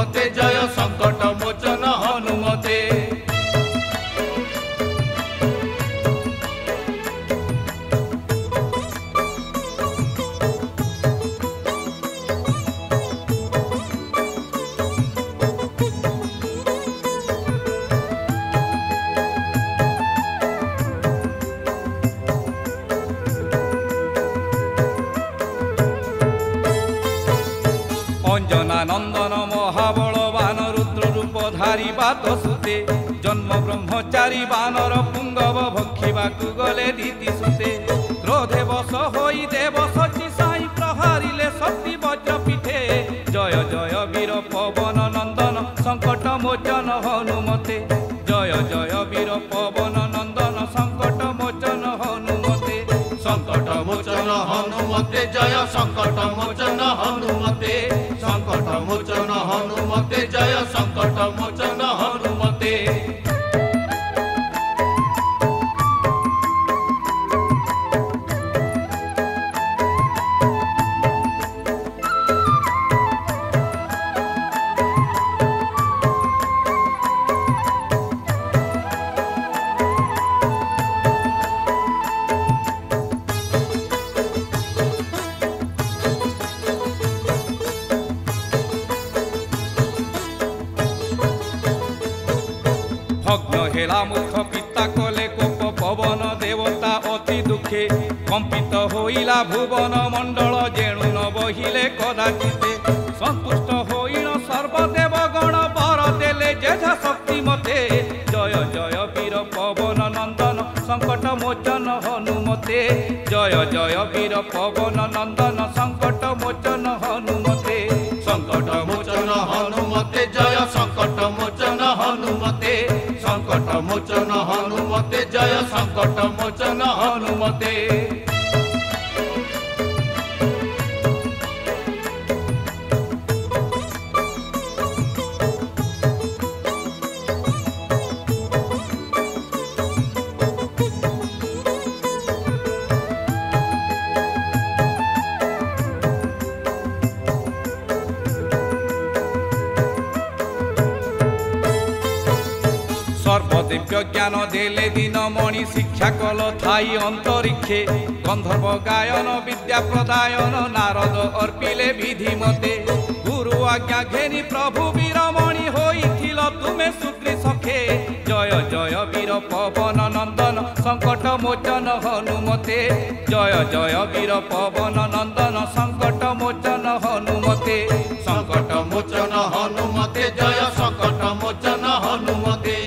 हनुमते जय संकट मोचन हनुमते। अंजना नंदन महाबलवान रुद्र रूप धारी बात सुते जन्म ब्रह्मचारी बानर पुंगव भक्षिबाकु गले दीति सुते क्रोधे बस होई देव सची साई प्रहारिले शक्ति वज्र पीठे जय जय वीर पवन नंदन संकट मोचन हनुमते जय जय वीर पवन नंदन संकट मोचन हनुमते संकट मोचन हनुमते जय संकट मोचन हनुमते संकट मोचन हनुमते जय संकट मोचन हनुमते। भग्न हेला मुख पिता कले कोप पवन देवता अति दुखे कंपित होइला भुवन मंडल जेणु न बहिले कदाचिते संतुष्ट होइण सर्वदेव गण बर देले जेझा शक्ति मते जय जय वीर पवन नंदन संकट मोचन हनुमते जय जय वीर पवन नंदन संकट मोचन हनुमते संकट मोचन हनुमते जय संकट मोचन हनुमते संकट मोचन हनुमते जय संकट मोचन हनुमते। सर्वदिव्य ज्ञान देले दिन मणि शिक्षा कल थाई अंतरिक्षे गंधर्व गायन विद्या प्रदायन नारद अर्पिले विधि मते गुरु आज्ञा घेनी प्रभु वीरमणि होइथिल तुमे सुग्री सखे जय जय वीर पवन नंदन संकट मोचन हनुमते जय जय वीर पवन नंदन संकट मोचन हनुमते संकट मोचन हनुमते जय संकट मोचन हनुमते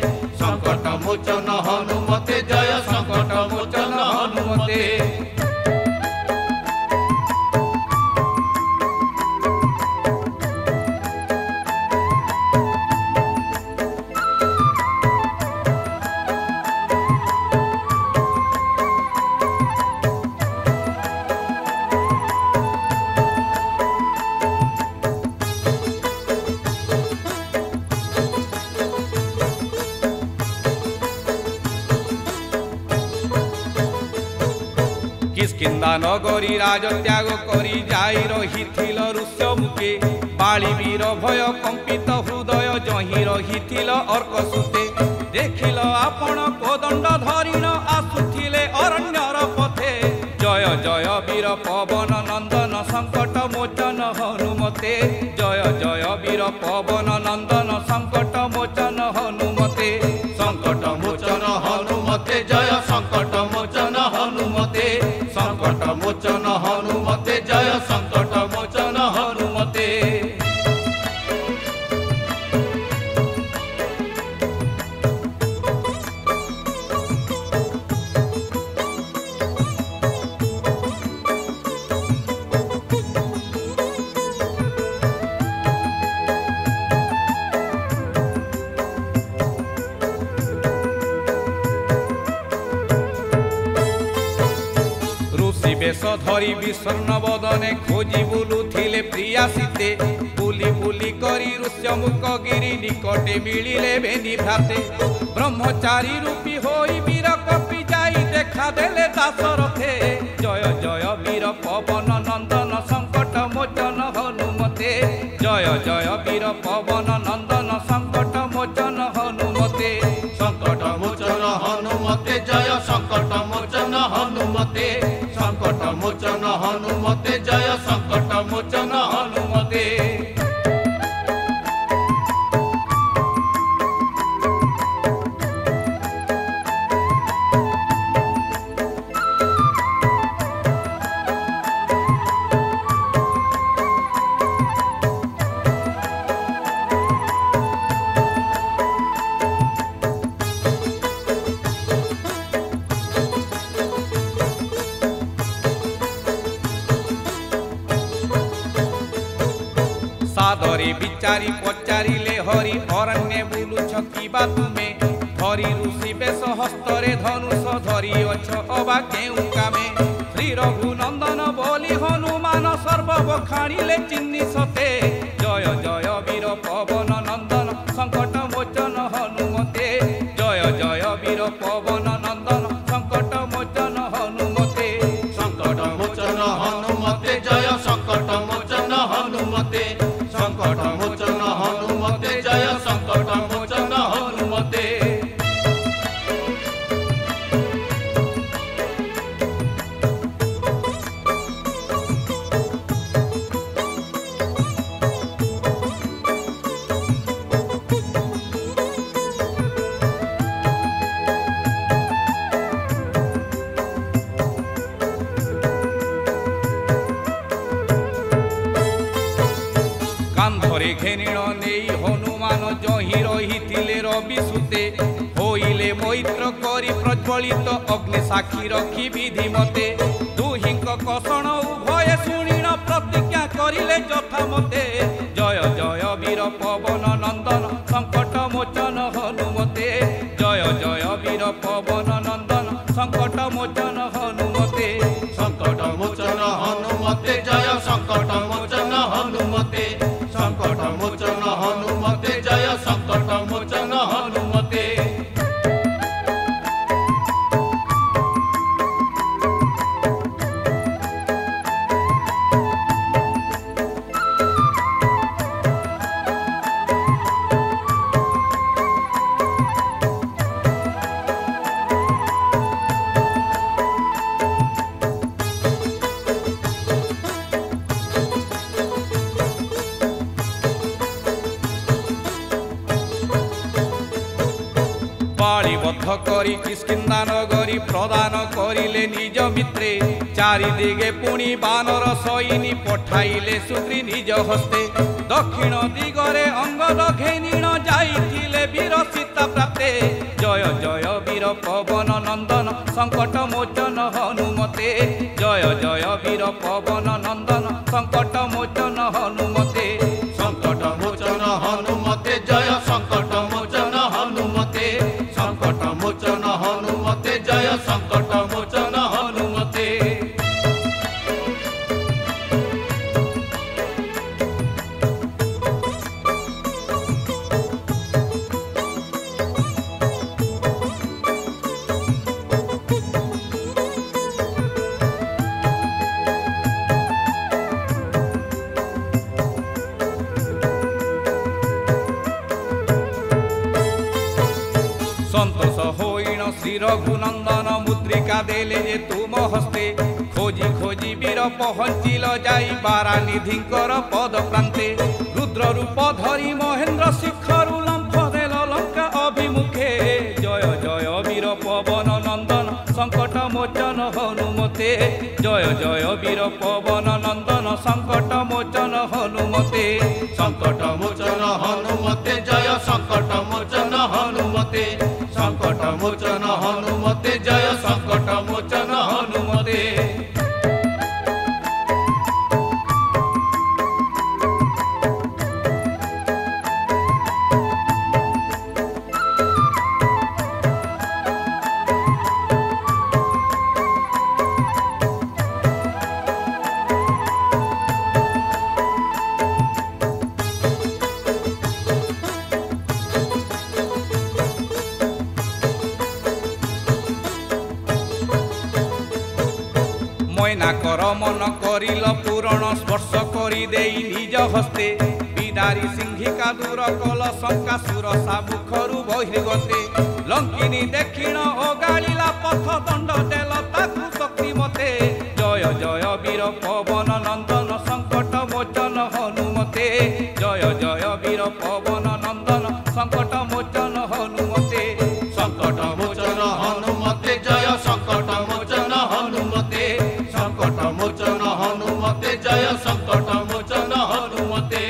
संकट मोचन हनुमते जय संकट मोचन हनुमते। किष्किंधा नगरी राज त्याग करी जाई रहिथिल ऋष्य मुखे बाली वीर भय कंपित हृदय जही रहिथिल अर्क सुते देखिल आपण कोदंड धरिण आसुथिले अरण्यर पथे जय जय वीर पवन नंदन संकट मोचन हनुमते जय जय वीर पवन नंदन संकट मोचन हनुमते संकट मोचन हनुमते जय संकट मोचन हनुमते संकट मोचन हनुमते जय संकट मोचन हनुमते। बेश धरी विषर्ण बदने खोजी बुलुथिले प्रिया सीते बुली बुली करी ऋष्यमुख गिरी निकटे मिलिले भेदी भ्राते ब्रह्मचारी रूपी होई वीर कपि जाई देखा देले दाशरथे जय जय वीर पवन नंदन संकट मोचन हनुमते जय जय वीर पवन नंदन संकट मोचन हनुमते संकट मोचन हनुमते जय संकट मोचन हनुमते संकट मोचन हनुमते जय संकट मोचन हनुमते सादरे विचारी पचारिले हरि अरण्य बुलुछ किबा तुमे धरी ऋषि बेश हस्तरे धनुष धरी अछ अबा केउ कामे श्री रघुनंदन बोली हनुमान सर्व बखाणिले चिन्नी सते जय जय वीर पवन नंदन संकट मोचन हनुमते जय जय वीर पवन नंदन संकट मोचन हनुमते संकट मोचन हनुमते जय संकट मोचन हनुमते संकट मोचन हनुमते जय संकट मोचन हनुमते कांधरे घेनिण नेई हनुमान जही रही रवि सुते होइले मैत्र करी प्रज्वलित अग्नि साक्षी रखी विधि मते दुहिंक कषण उभय शुणिण प्रतिज्ञा करिले यथा मते जय जय वीर पवन नंदन संकट मोचन हनुमते जय जय वीर पवन नंदन संकट मोचन हनुमते संकट मोचन हनुमते जय संकट मोचन हनुमते संकट मोचन हनुमते जय संकट मोचन हनुमते बाणीबद्ध करी किष्किंधा नगरी प्रदान करिले निज मित्रे चारि दिगे पुणी बानर सैनी पठाइले सुग्री निज हस्ते दक्षिण दिगरे अंगद घेनिण जाइथिले वीर सीता प्राप्ते जय जय वीर पवन नंदन संकट मोचन हनुमते जय जय वीर पवन नंदन संकट मोचन हनुमते संकट मोचन हनुमते जय संकट मोचन हनुमते संकट मोचन हनुमते जय संकट मोचन हनुमते संतोष होइण श्री रघुनंदन मुद्रिका देले जे तुम हस्ते खोजी खोजी वीर पहुँचिल जाई बारानिधिंकर पद प्रांते रुद्र रूप धरी महेंद्र शिखरु लंफ देल लंका अभिमुखे जय जय वीर पवन नंदन संकट मोचन हनुमते जय जय वीर पवन नंदन संकट मोचन हनुमते संकट मोचन हनुमते जय संकट मोचन हनुमते संकट मोचन हनुमते जय संकट मोचन हनुमते मैना कर मन करिल पूरण स्पर्श करी देई निज हस्ते विदा चारि सिंहिका दूर कल शंकासुर सामुखरु बहिर्गते लंकिनी दक्षिण ओगाळिला पथ दंड देल ताकु शक्ति मते जय जय वीर पवन नंदन संकट मोचन हनुमते जय जय वीर पवन नंदन संकट मोचन हनुमते संकट मोचन हनुमते जय संकट मोचन हनुमते संकट मोचन हनुमते जय संकट मोचन हनुमते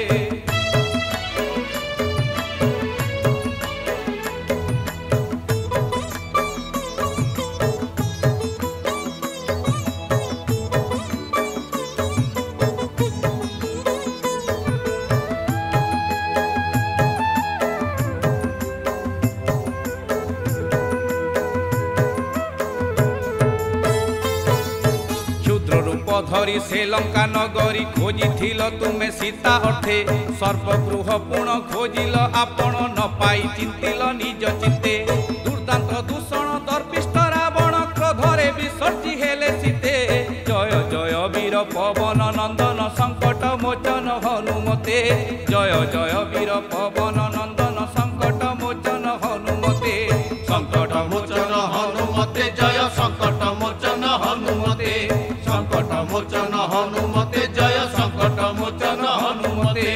धरी से लंका नगरी खोजिथिल तुमे सीता अर्थे सर्वगृह पूर्ण खोजिल आपण न पाई चिंतिल निज चित्ते दुर्दांत दूषण दर्पिष्ट रावण क्रोधरे विसर्जी हेले सीते जय जय वीर पवन नंदन संकट मोचन हनुमते जय जय वीर पवन नंदन संकट मोचन हनुमते संकट मोचन हनुमते जय संकट मोचन हनुमते संकट मोचन हनुमते जय संकट मोचन हनुमते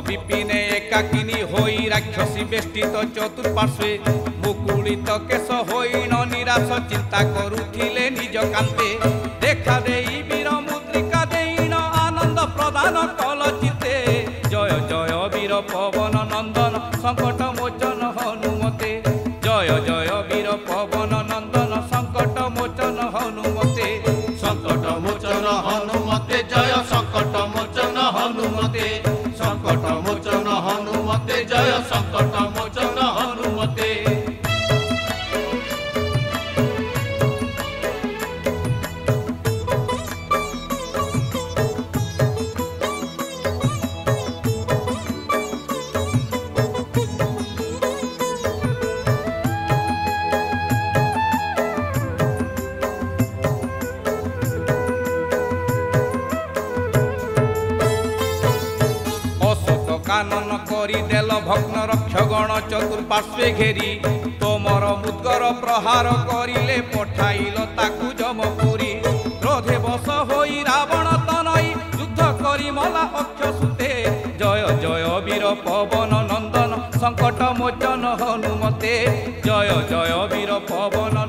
विपिने एकाकिनी होई राक्षसी बेष्टित चतुर्पार्श्वे मुकुलित केश होईन निराश चिंता करुथिले निज कांते देखा देई वीर मुद्रिका देईन आनंद प्रदान कल चिते जय जय वीर पवन नंदन संकट मोचन हनुमते जय जय वीर पवन नंदन संकट मोचन हनुमते संकट मोचन हनुमते जय संकट मोचन हनुमते संकट मोचन हनुमते जय संकट मोचन हनुमते कानन करी देल भग्न रक्षगण चतुर्पार्श्वे घेरी तोमर मुद्गर प्रहार करिले पठाइल ताकु जमपुरी क्रोधे बस होई रावण तनई युद्ध करी मला अक्षसुते जय जय वीर पवन नंदन संकट मोचन हनुमते जय जय वीर पवन